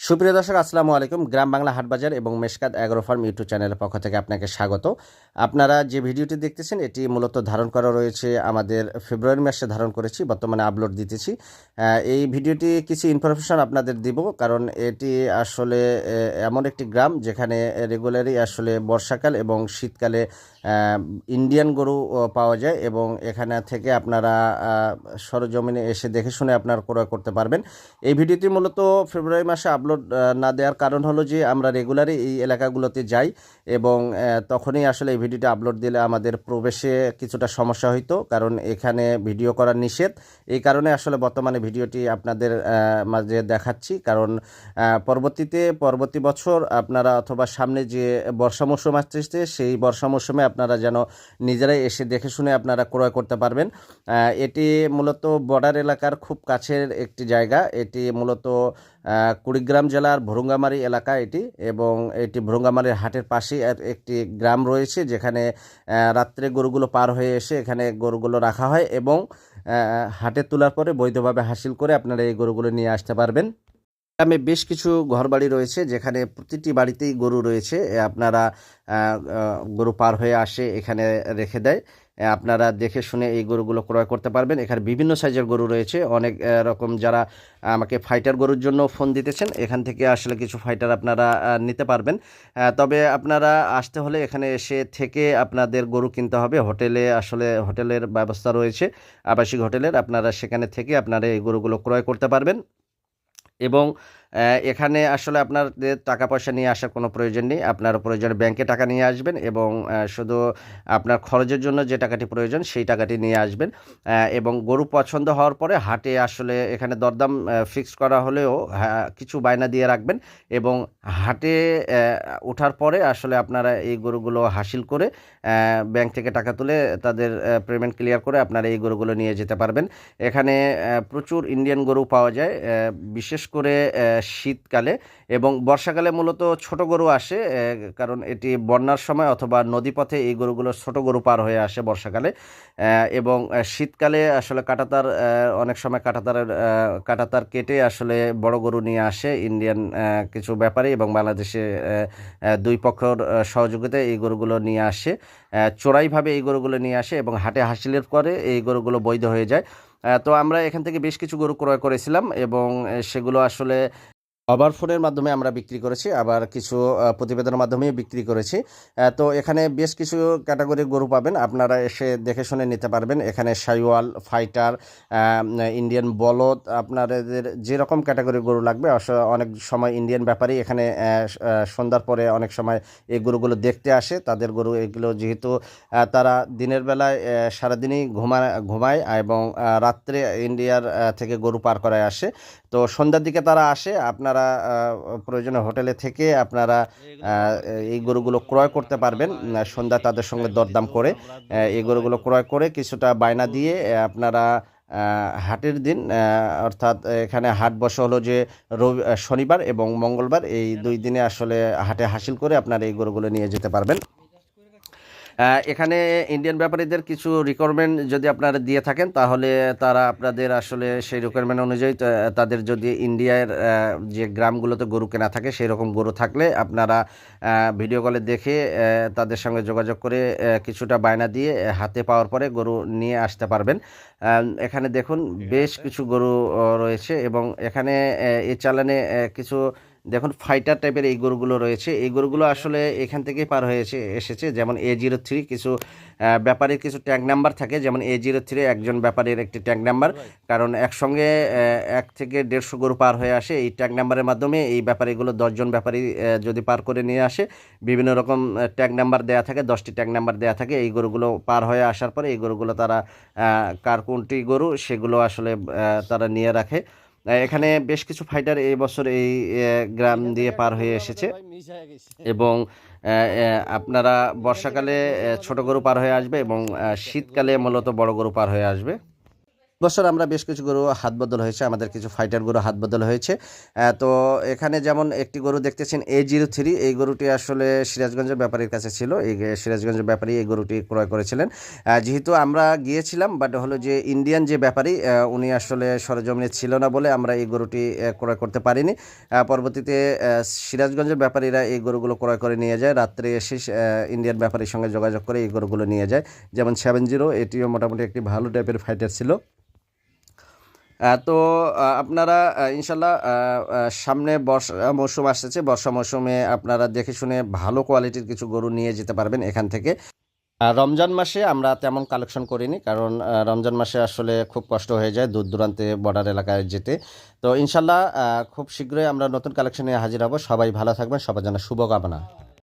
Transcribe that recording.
সুপ্রিয় দর্শক আসসালামু আলাইকুম। গ্রাম বাংলা হাটবাজার এবং মেশকাত অ্যাগ্রো ফার্ম ইউটিউব চ্যানেলের পক্ষ থেকে আপনাকে স্বাগত। আপনারা যে ভিডিওটি দেখতেছেন এটি মূলত ধারণ করা রয়েছে আমাদের ফেব্রুয়ারি মাসে ধারণ করেছি, বর্তমানে আপলোড দিতেছি। এই ভিডিওটি কিছু ইনফরমেশন আপনাদের দিব, কারণ এটি আসলে এমন একটি গ্রাম যেখানে রেগুলারই আসলে বর্ষাকাল এবং শীতকালে ইন্ডিয়ান গরু পাওয়া যায়, এবং এখানে থেকে আপনারা সরজমিনে এসে দেখে শুনে আপনারা ক্রয় করতে পারবেন। এই ভিডিওটি মূলত ফেব্রুয়ারি মাসে আপলোড না দেওয়ার কারণ হলো যে আমরা রেগুলারই এই এলাকাগুলোতে যাই, এবং তখনই আসলে এই ভিডিওটি আপলোড দিলে আমাদের প্রবেশে কিছুটা সমস্যা হইতো, কারণ এখানে ভিডিও করা নিষেধ। এই কারণে আসলে বর্তমানে ভিডিওটি আপনাদের মাঝে দেখাচ্ছি, কারণ পরবর্তী বছর আপনারা অথবা সামনে যে বর্ষা মৌসুম আসতেছে সেই বর্ষা মৌসুমে আপনারা যেন নিজেরাই এসে দেখে শুনে আপনারা ক্রয় করতে পারবেন। এটি মূলত বর্ডার এলাকার খুব কাছের একটি জায়গা। এটি মূলত কুড়িগ্রাম জেলার ভুরুঙ্গামারী এলাকা এটি, এবং এটি ভুরুঙ্গামারীর হাটের পাশেই একটি গ্রাম রয়েছে, যেখানে রাত্রে গরুগুলো পার হয়ে এসে এখানে গরুগুলো রাখা হয়, এবং হাটে তোলার পরে বৈধভাবে হাসিল করে আপনারা এই গরুগুলো নিয়ে আসতে পারবেন। গ্রামে বেশ কিছু ঘরবাড়ি রয়েছে, যেখানে প্রতিটি বাড়িতেই গরু রয়েছে। আপনারা গরু পার হয়ে আসে এখানে রেখে দেয়। আপনারা দেখে শুনে এই গরুগুলো ক্রয় করতে পারবেন। এখানে বিভিন্ন সাইজের গরু রয়েছে, অনেক রকম। যারা আমাকে ফাইটার গরুর জন্য ফোন দিতেছেন, এখান থেকে আসলে কিছু ফাইটার আপনারা নিতে পারবেন। তবে আপনারা আসতে হলে এখানে এসে থেকে আপনাদের গরু কিনতে হবে। হোটেলে আসলে হোটেলের ব্যবস্থা রয়েছে, আবাসিক হোটেলের। আপনারা সেখানে থেকে আপনারা এই গরুগুলো ক্রয় করতে পারবেন, এবং এখানে আসলে আপনাদের টাকা পয়সা নিয়ে আসার কোনো প্রয়োজন নেই। আপনারা প্রয়োজনে ব্যাংকে টাকা নিয়ে আসবেন, এবং শুধু আপনার খরচের জন্য যে টাকাটি প্রয়োজন সেই টাকাটি নিয়ে আসবেন। এবং গরু পছন্দ হওয়ার পরে হাটে আসলে এখানে দরদাম ফিক্স করা হলেও কিছু বায়না দিয়ে রাখবেন, এবং হাটে ওঠার পরে আসলে আপনারা এই গরুগুলো হাসিল করে ব্যাংক থেকে টাকা তুলে তাদের পেমেন্ট ক্লিয়ার করে আপনারা এই গরুগুলো নিয়ে যেতে পারবেন। এখানে প্রচুর ইন্ডিয়ান গরু পাওয়া যায়, বিশেষ করে শীতকালে, এবং বর্ষাকালে মূলত ছোট গরু আসে, কারণ এটি বন্যার সময় অথবা নদীপথে এই গরুগুলো ছোট গরু পার হয়ে আসে বর্ষাকালে। এবং শীতকালে আসলে অনেক সময় কাঁটাতার কেটে আসলে বড় গরু নিয়ে আসে ইন্ডিয়ান কিছু ব্যাপারী, এবং বাংলাদেশে দুই পক্ষর সহযোগিতায় এই গরুগুলো নিয়ে আসে, চোরাইভাবে এই গরুগুলো নিয়ে আসে, এবং হাটে হাসিলের পরে এই গরুগুলো বৈধ হয়ে যায়। তো আমরা এখান থেকে বেশ কিছু গরু ক্রয় করেছিলাম, এবং সেগুলো আসলে আবার ফোনের মাধ্যমে আমরা বিক্রি করেছি, আবার কিছু প্রতিবেদনের মাধ্যমেও বিক্রি করেছি। তো এখানে বেশ কিছু ক্যাটাগরির গরু পাবেন, আপনারা এসে দেখে শুনে নিতে পারবেন। এখানে শাইওয়াল, ফাইটার, ইন্ডিয়ান বলদ, আপনাদের যেরকম ক্যাটাগরির গরু লাগবে। অনেক সময় ইন্ডিয়ান ব্যাপারী এখানে সন্ধ্যার পরে অনেক সময় এই গরুগুলো দেখতে আসে। তাদের গরু এগুলো যেহেতু তারা দিনের বেলায় সারাদিনই ঘুমায়, এবং রাত্রে ইন্ডিয়ার থেকে গরু পার করায় আসে। তো সন্ধ্যার দিকে তারা আসে। আপনারা প্রয়োজনে হোটেলে থেকে আপনারা এই গরুগুলো ক্রয় করতে পারবেন সন্ধ্যা তাদের সঙ্গে দরদাম করে। এই গরুগুলো ক্রয় করে কিছুটা বায়না দিয়ে আপনারা হাটের দিন, অর্থাৎ এখানে হাট বসে হলো যে শনিবার এবং মঙ্গলবার, এই দুই দিনে আসলে হাটে হাসিল করে আপনারা এই গরুগুলো নিয়ে যেতে পারবেন। এখানে ইন্ডিয়ান ব্যাপারীদের কিছু রিকোয়ারমেন্ট যদি আপনারা দিয়ে থাকেন, তাহলে তারা আপনাদের আসলে সেই রিকোয়ারমেন্ট অনুযায়ী তাদের যদি ইন্ডিয়ার যে গ্রামগুলোতে গরু কেনা থাকে সেই রকম গরু থাকলে আপনারা ভিডিও কলে দেখে তাদের সঙ্গে যোগাযোগ করে কিছুটা বায়না দিয়ে হাতে পাওয়ার পরে গরু নিয়ে আসতে পারবেন। এখানে দেখুন বেশ কিছু গরু রয়েছে, এবং এখানে এই চালানে কিছু দেখুন ফাইটার টাইপের এই গরুগুলো রয়েছে। এই গরুগুলো আসলে এখান থেকেই পার হয়েছে এসেছে, যেমন A03 কিছু ব্যাপারীর কিছু ট্যাগ নাম্বার থাকে, যেমন A03 একজন ব্যাপারীর একটি ট্যাগ নাম্বার, কারণ একসঙ্গে 1 থেকে 150 গরু পার হয়ে আসে। এই ট্যাগ নাম্বারের মাধ্যমে এই ব্যাপারীগুলো 10 জন ব্যাপারী যদি পার করে নিয়ে আসে, বিভিন্ন রকম ট্যাগ নাম্বার দেয়া থাকে, 10টি ট্যাগ নাম্বার দেয়া থাকে। এই গরুগুলো পার হয়ে আসার পরে এই গরুগুলো তারা কার কোনটি গরু সেগুলো আসলে তারা নিয়ে রাখে। এখানে বেশ কিছু ফাইটার এই বছর এই গ্রাম দিয়ে পার হয়ে এসেছে, এবং আপনারা বর্ষাকালে ছোট গরু পার হয়ে আসবে, এবং শীতকালে মূলত বড় গরু পার হয়ে আসবে। বছর আমরা বেশ কিছু গরু হাত বদল হয়েছে, আমাদের কিছু ফাইটার গরু হাত বদল হয়েছে। তো এখানে যেমন একটি গরু দেখতেছেন A03, এই গরুটি আসলে সিরাজগঞ্জের ব্যাপারীর কাছে ছিল। এই সিরাজগঞ্জের ব্যাপারী এই গরুটি ক্রয় করেছিলেন। যেহেতু আমরা গিয়েছিলাম, বাট হলো যে ইন্ডিয়ান যে ব্যাপারী উনি আসলে সরজমিনে ছিল না বলে আমরা এই গরুটি ক্রয় করতে পারিনি। পরবর্তীতে সিরাজগঞ্জের ব্যাপারীরা এই গরুগুলো ক্রয় করে নিয়ে যায়, রাত্রে এসে ইন্ডিয়ান ব্যাপারীর সঙ্গে যোগাযোগ করে এই গরুগুলো নিয়ে যায়। যেমন 70, এটিও মোটামুটি একটি ভালো টাইপের ফাইটার ছিল। তো আপনারা ইনশাল্লাহ সামনে বর্ষা মৌসুম আসতেছে, বর্ষা মৌসুমে আপনারা দেখে শুনে ভালো কোয়ালিটির কিছু গরু নিয়ে যেতে পারবেন এখান থেকে। রমজান মাসে আমরা তেমন কালেকশন করিনি, কারণ রমজান মাসে আসলে খুব কষ্ট হয়ে যায় দূর দূরান্তে বর্ডার এলাকায় যেতে। তো ইনশাল্লাহ খুব শীঘ্রই আমরা নতুন কালেকশন নিয়ে হাজির হব। সবাই ভালো থাকবেন, সবার জন্য শুভকামনা।